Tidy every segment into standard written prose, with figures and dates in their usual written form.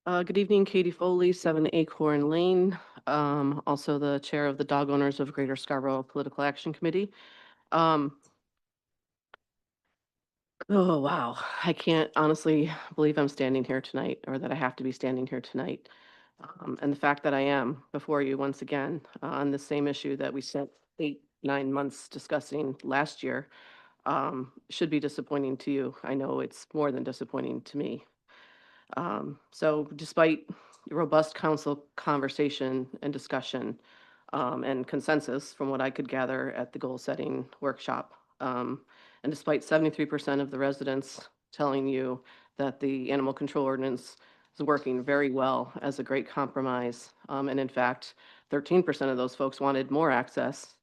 Good evening, Katie Foley, 7 Acorn Lane, also the chair of the Dog Owners of Greater Scarborough Political Action Committee. Oh, wow. I can't honestly believe I'm standing here tonight, or that I have to be standing here tonight. And the fact that I am before you once again on the same issue that we spent 8, 9 months discussing last year should be disappointing to you. I know it's more than disappointing to me. So despite robust council conversation and discussion and consensus from what I could gather at the goal setting workshop, and despite 73% of the residents telling you that the animal control ordinance is working very well as a great compromise, and in fact, 13% of those folks wanted more access,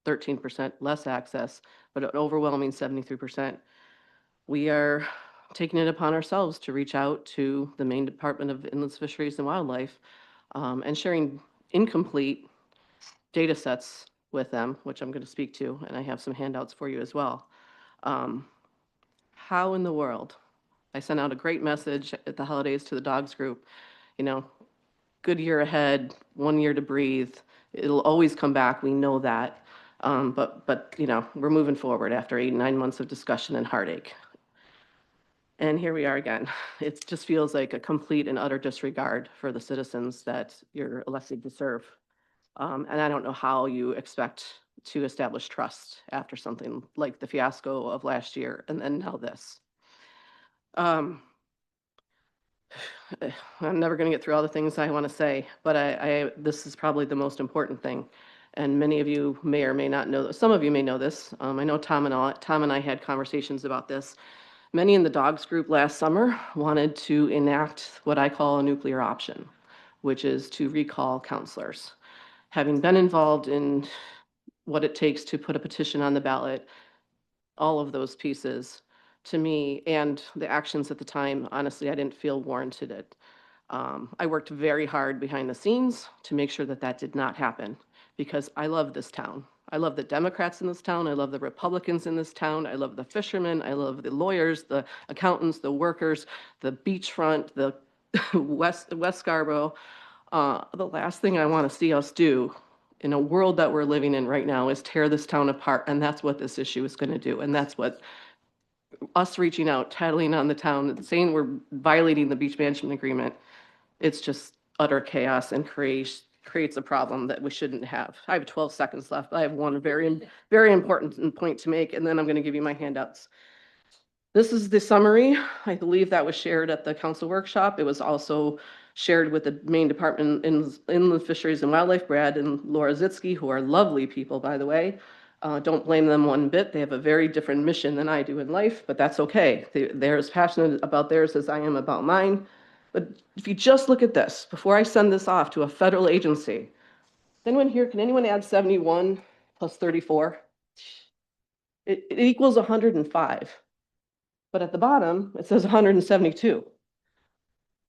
13% less access, but an overwhelming 73%. We are taking it upon ourselves to reach out to the Maine Department of Inland Fisheries and Wildlife and sharing incomplete data sets with them, which I'm going to speak to, and I have some handouts for you as well. How in the world? I sent out a great message at the holidays to the dogs group, good year ahead, 1 year to breathe. It'll always come back, we know that. But we're moving forward after 8, 9 months of discussion and heartache. And here we are again. It just feels like a complete and utter disregard for the citizens that you're elected to serve. And I don't know how you expect to establish trust after something like the fiasco of last year and then now this. I'm never going to get through all the things I want to say, but this is probably the most important thing. And many of you may or may not know, some of you may know this. I know Tom and I had conversations about this. Many in the dogs group last summer wanted to enact what I call a nuclear option, which is to recall counselors. Having been involved in what it takes to put a petition on the ballot, all of those pieces, to me, and the actions at the time, honestly, I didn't feel warranted it. I worked very hard behind the scenes to make sure that that did not happen, because I love this town. I love the Democrats in this town. I love the Republicans in this town. I love the fishermen. I love the lawyers, the accountants, the workers, the beachfront, the West Scarborough. The last thing I want to see us do in a world that we're living in right now is tear this town apart. And that's what this issue is going to do. And that's what us reaching out, tattling on the town, saying we're violating the beach management agreement. It's just utter chaos and creates a problem that we shouldn't have. I have 12 seconds left. I have one very, very important point to make, and then I'm going to give you my handouts. This is the summary. I believe that was shared at the council workshop. It was also shared with the Maine Department in Inland Fisheries and Wildlife, Brad and Laura Zitsky, who are lovely people, by the way. Don't blame them one bit. They have a very different mission than I do in life, but that's okay. They're as passionate about theirs as I am about mine. But if you just look at this, before I send this off to a federal agency, anyone here, can anyone add 71 plus 34? It equals 105. But at the bottom, it says 172.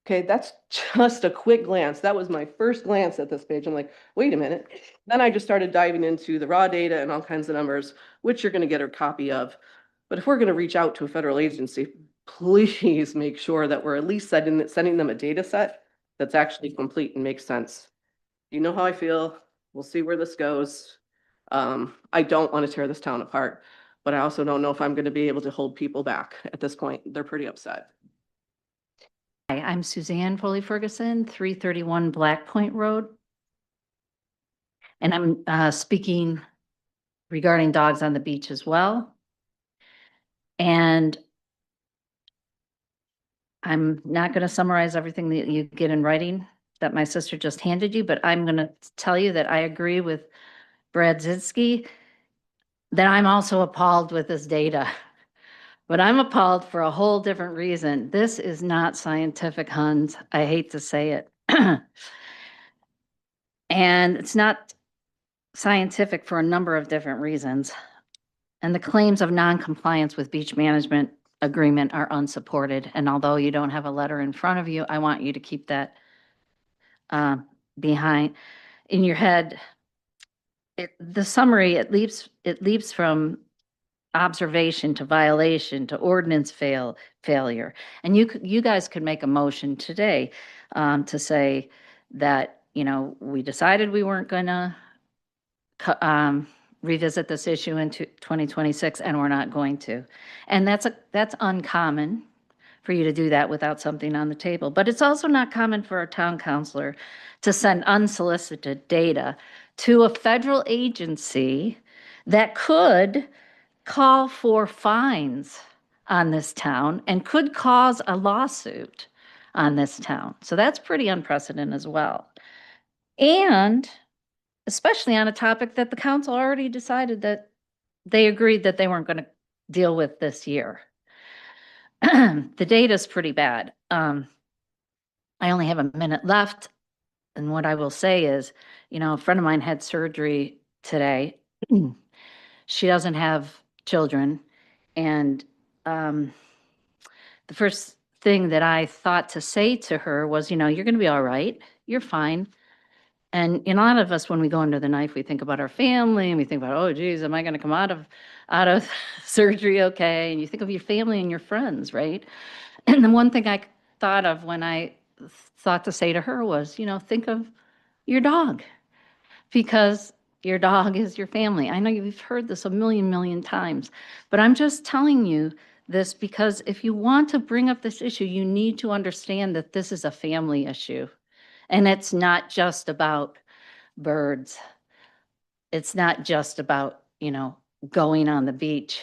Okay, that's just a quick glance. That was my first glance at this page. I'm like, wait a minute. Then I just started diving into the raw data and all kinds of numbers, which you're going to get a copy of. But if we're going to reach out to a federal agency, please make sure that we're at least sending them a data set that's actually complete and makes sense. You know how I feel. We'll see where this goes. I don't want to tear this town apart, but I also don't know if I'm going to be able to hold people back at this point. They're pretty upset. Hi, I'm Suzanne Foley-Ferguson, 331 Black Point Road. And I'm speaking regarding dogs on the beach as well. And I'm not going to summarize everything that you get in writing that my sister just handed you, but I'm going to tell you that I agree with Brad Zitsky that I'm also appalled with this data. But I'm appalled for a whole different reason. This is not scientific, Hans. I hate to say it. And it's not scientific for a number of different reasons. And the claims of non-compliance with beach management agreement are unsupported. And although you don't have a letter in front of you, I want you to keep that behind in your head. The summary, it leaps from observation to violation to ordinance failure. And you guys could make a motion today to say that, we decided we weren't going to revisit this issue in 2026, and we're not going to. And that's uncommon for you to do that without something on the table. But it's also not common for a town councilor to send unsolicited data to a federal agency that could call for fines on this town and could cause a lawsuit on this town. So that's pretty unprecedented as well. And especially on a topic that the council already decided that they agreed that they weren't going to deal with this year. The data is pretty bad. I only have a minute left. And what I will say is, a friend of mine had surgery today. She doesn't have children. And the first thing that I thought to say to her was, you're going to be all right. You're fine. And a lot of us, when we go under the knife, we think about our family and we think about, oh, geez, am I going to come out of surgery okay? And you think of your family and your friends, right? And the one thing I thought of when I thought to say to her was, think of your dog, because your dog is your family. I know you've heard this a million times, but I'm just telling you this because if you want to bring up this issue, you need to understand that this is a family issue. And it's not just about birds. It's not just about, going on the beach.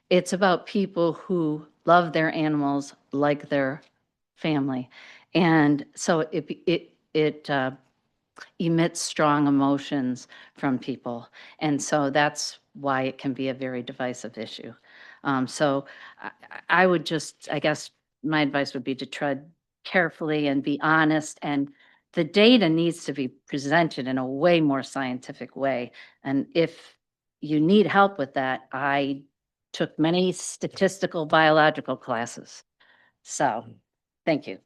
It's about people who love their animals like their family. And so it emits strong emotions from people. And so that's why it can be a very divisive issue. So I would just, I guess my advice would be to tread carefully and be honest, and the data needs to be presented in a way more scientific way. And if you need help with that, I took many statistical biological classes. So, thank you.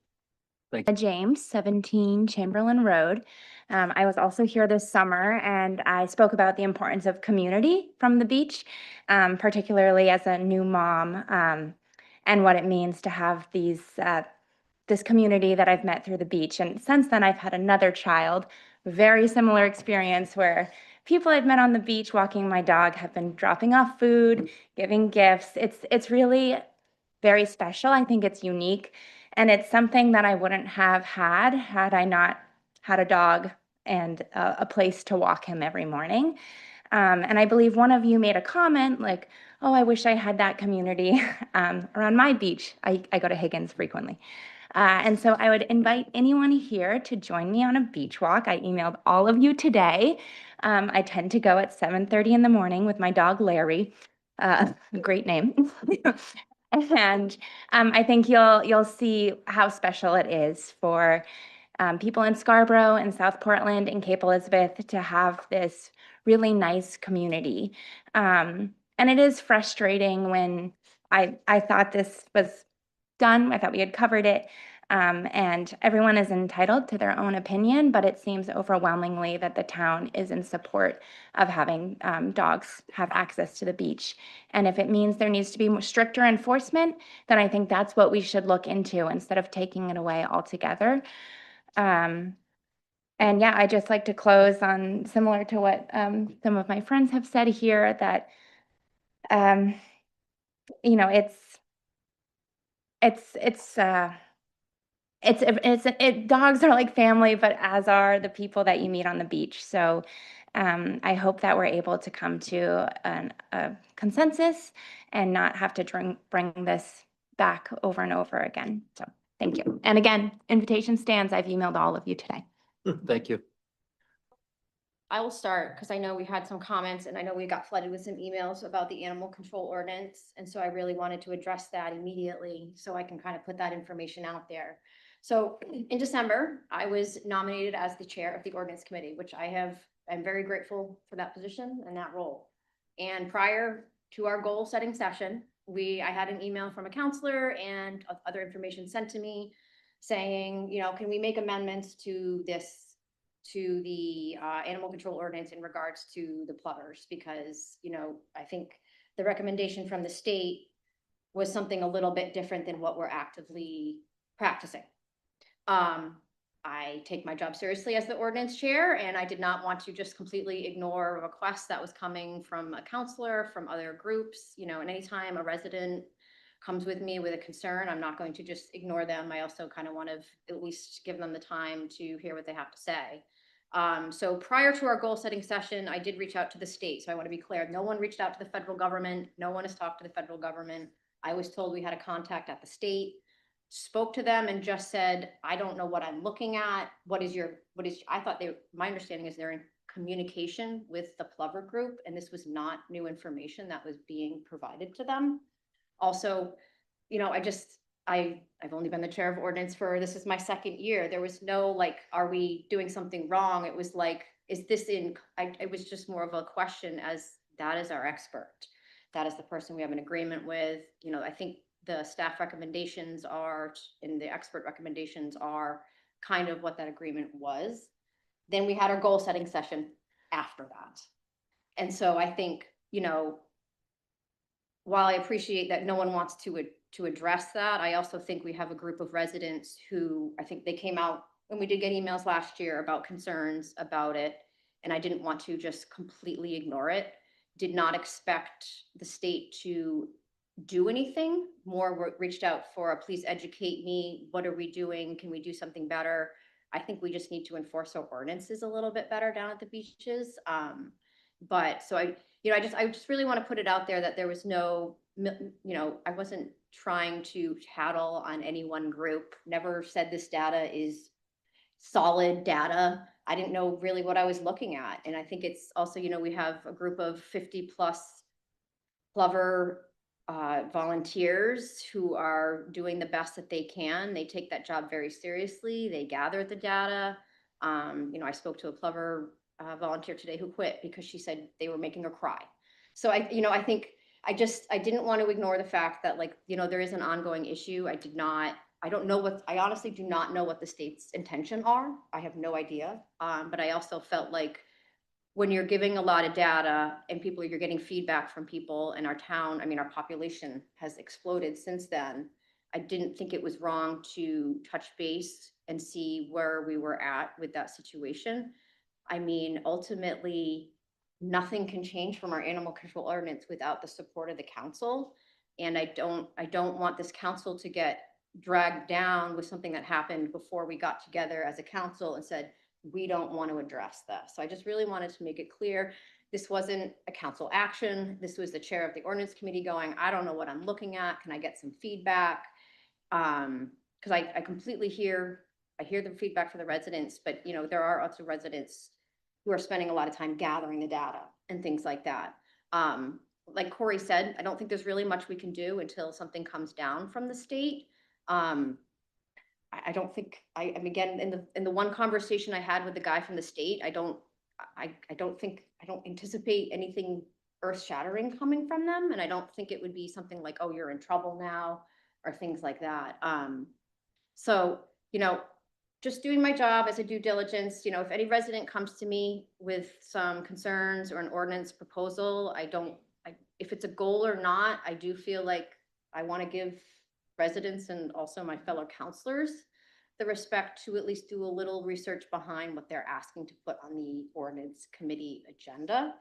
James, 17 Chamberlain Road. I was also here this summer and I spoke about the importance of community from the beach, particularly as a new mom, and what it means to have this community that I've met through the beach. And since then, I've had another child, very similar experience where people I've met on the beach walking my dog have been dropping off food, giving gifts. It's really very special. I think it's unique. And it's something that I wouldn't have had I not had a dog and a place to walk him every morning. And I believe one of you made a comment like, oh, I wish I had that community around my beach. I go to Higgins frequently. And so I would invite anyone here to join me on a beach walk. I emailed all of you today. I tend to go at 7:30 in the morning with my dog, Larry. Great name. And I think you'll see how special it is for people in Scarborough and South Portland and Cape Elizabeth to have this really nice community. And it is frustrating when I thought this was done. I thought we had covered it. And everyone is entitled to their own opinion, but it seems overwhelmingly that the town is in support of having dogs have access to the beach. And if it means there needs to be more stricter enforcement, then I think that's what we should look into instead of taking it away altogether. And yeah, I just like to close on similar to what some of my friends have said here, that dogs are like family, but as are the people that you meet on the beach. So I hope that we're able to come to a consensus and not have to bring this back over and over again. So thank you. And again, invitation stands. I've emailed all of you today. Thank you. I will start because I know we had some comments and I know we got flooded with some emails about the animal control ordinance. And so I really wanted to address that immediately so I can kind of put that information out there. So in December, I was nominated as the chair of the ordinance committee, which I'm very grateful for that position and that role. And prior to our goal setting session, I had an email from a counselor and other information sent to me saying, can we make amendments to the animal control ordinance in regards to the plovers? Because, I think The recommendation from the state was something a little bit different than what we're actively practicing. I take my job seriously as the ordinance chair, and I did not want to just completely ignore a request that was coming from a counselor, from other groups, you know, and anytime a resident comes with me with a concern, I'm not going to just ignore them. I also kind of want to at least give them the time to hear what they have to say. So prior to our goal setting session, I did reach out to the state. So I want to be clear, no one reached out to the federal government. No one has talked to the federal government. I was told we had a contact at the state, spoke to them and just said, I don't know what I'm looking at. I thought my understanding is they're in communication with the Plover group, and this was not new information that was being provided to them. Also, you know, I've only been the chair of ordinance this is my second year. There was no like, are we doing something wrong? It was like, is this it was just more of a question, as that is our expert. That is the person we have an agreement with. You know, I think the staff recommendations and the expert recommendations are kind of what that agreement was. Then we had our goal setting session after that. And so I think, you know, while I appreciate that no one wants to address that, I also think we have a group of residents who, I think they came out, and we did get emails last year about concerns about it, and I didn't want to just completely ignore it. Did not expect the state to do anything more. Reached out for please educate me. What are we doing? Can we do something better? I think we just need to enforce our ordinances a little bit better down at the beaches. But so I just really want to put it out there that there was no, you know, I wasn't trying to tattle on any one group. Never said this data is solid data. I didn't know really what I was looking at. And I think it's also, you know, we have a group of 50 plus Plover volunteers who are doing the best that they can. They take that job very seriously. They gather the data. You know, I spoke to a Plover volunteer today who quit because she said they were making her cry. So I think I didn't want to ignore the fact that, like, you know, there is an ongoing issue. I honestly do not know what the state's intention are. I have no idea. But I also felt like when you're giving a lot of data and you're getting feedback from people in our town, I mean, our population has exploded since then. I didn't think it was wrong to touch base and see where we were at with that situation. I mean, ultimately, nothing can change from our animal control ordinance without the support of the council. And I don't want this council to get dragged down with something that happened before we got together as a council and said, we don't want to address this. So I just really wanted to make it clear. This wasn't a council action. This was the chair of the ordinance committee going, I don't know what I'm looking at. Can I get some feedback? Because I completely hear the feedback from the residents, but you know, there are also residents who are spending a lot of time gathering the data and things like that. Like Corey said, I don't think there's really much we can do until something comes down from the state. I don't think I mean, again, in the one conversation I had with the guy from the state, I don't anticipate anything earth-shattering coming from them. And I don't think it would be something like, oh, you're in trouble now, or things like that. So, you know, just doing my job as a due diligence, you know, if any resident comes to me with some concerns or an ordinance proposal, if it's a goal or not, I do feel like I want to give residents and also my fellow counselors the respect to at least do a little research behind what they're asking to put on the ordinance committee agenda.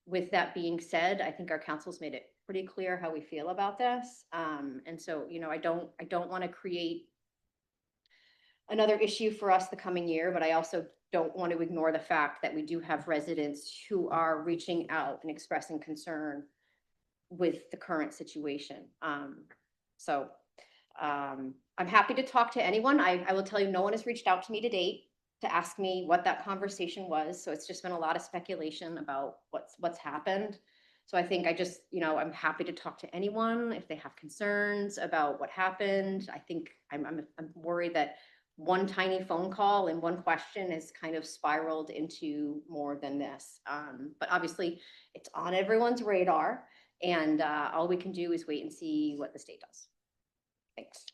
With that being said, I think our council's made it pretty clear how we feel about this. And so, you know, I don't want to create another issue for us the coming year, but I also don't want to ignore the fact that we do have residents who are reaching out and expressing concern with the current situation. I'm happy to talk to anyone. I will tell you, no one has reached out to me to date to ask me what that conversation was. So it's just been a lot of speculation about what's happened. So I think I'm happy to talk to anyone if they have concerns about what happened. I think I'm worried that one tiny phone call and one question has kind of spiraled into more than this. But obviously it's on everyone's radar, and all we can do is wait and see what the state does. Thanks.